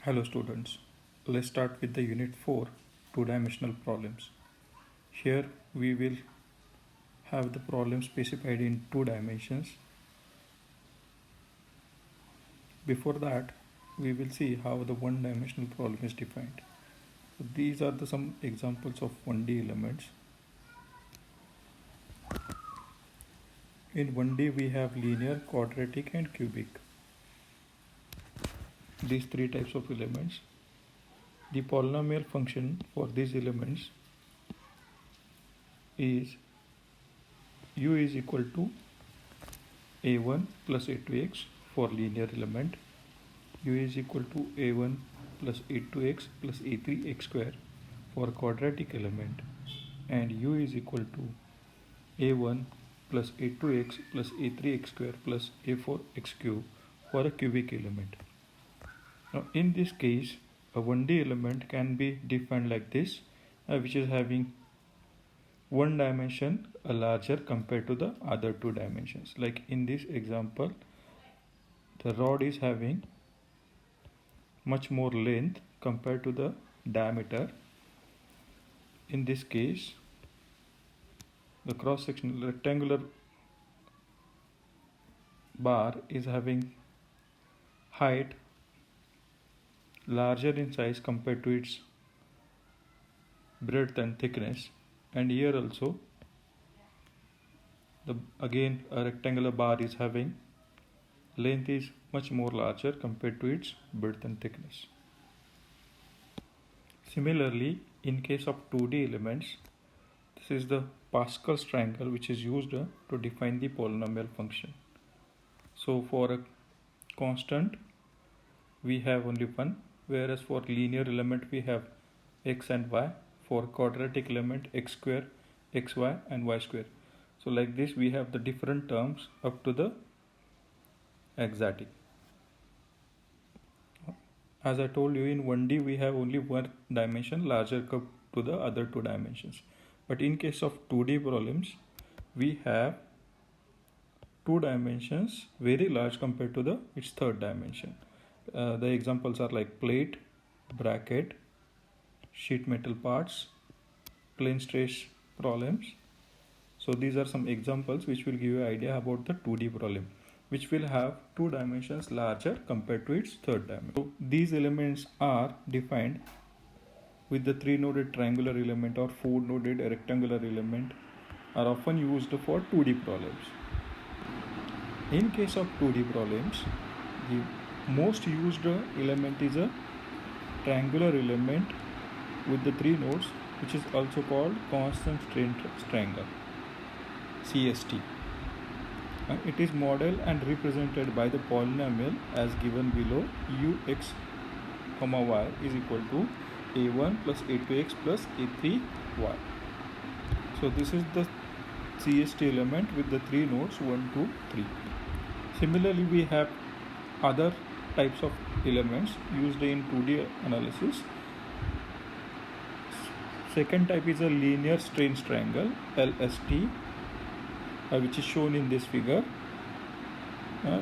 Hello students, let's start with the unit 4 two-dimensional problems. Here we will have the problem specified in 2 dimensions. Before that we will see how the one-dimensional problem is defined. So these are some examples of 1D elements. In 1D we have linear, quadratic and cubic. These 3 types of elements. The polynomial function for these elements is u is equal to a1 plus a2x for linear element, u is equal to a1 plus a2x plus a3x square for quadratic element, and u is equal to a1 plus a2x plus a3x square plus a4x cube for a cubic element. Now in this case a 1D element can be defined like this, which is having one dimension larger compared to the other 2 dimensions. Like in this example, the rod is having much more length compared to the diameter. In this case, the cross-sectional rectangular bar is having height larger in size compared to its breadth and thickness, and here also again a rectangular bar is having length is much more larger compared to its breadth and thickness. Similarly, in case of 2D elements, this is the Pascal's triangle which is used to define the polynomial function. So for a constant we have only one, whereas for linear element we have x and y, for quadratic element x square, xy and y square. So like this we have the different terms up to the exotic. As I told you, in 1D we have only one dimension larger to the other 2 dimensions, but in case of 2D problems we have 2 dimensions very large compared to its third dimension. The examples are like plate, bracket, sheet metal parts, plane stress problems. So these are some examples which will give you an idea about the 2D problem, which will have 2 dimensions larger compared to its third dimension. So these elements are defined with the 3-noded triangular element or 4-noded rectangular element are often used for 2D problems. In case of 2D problems, the most used element is a triangular element with the 3 nodes, which is also called constant strain triangle, CST. It is modeled and represented by the polynomial as given below. Ux, y is equal to a1 plus a2x plus a3y. So this is the CST element with the 3 nodes 1, 2, 3. Similarly, we have other types of elements used in 2D analysis. Second type is a linear strain triangle, LST, which is shown in this figure,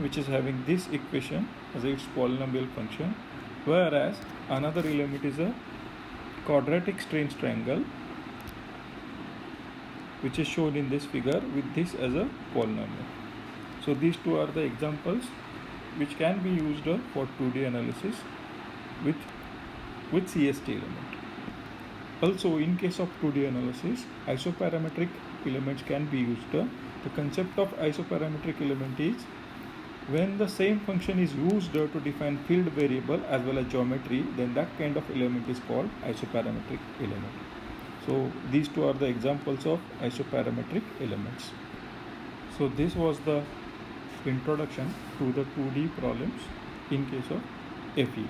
which is having this equation as its polynomial function, whereas another element is a quadratic strain triangle, which is shown in this figure with this as a polynomial. So these two are the examples which can be used for 2D analysis with CST element. Also, in case of 2D analysis, isoparametric elements can be used. The concept of isoparametric element is when the same function is used to define field variable as well as geometry, then that kind of element is called isoparametric element. So these two are the examples of isoparametric elements. So this was the introduction to the 2D problems in case of FE.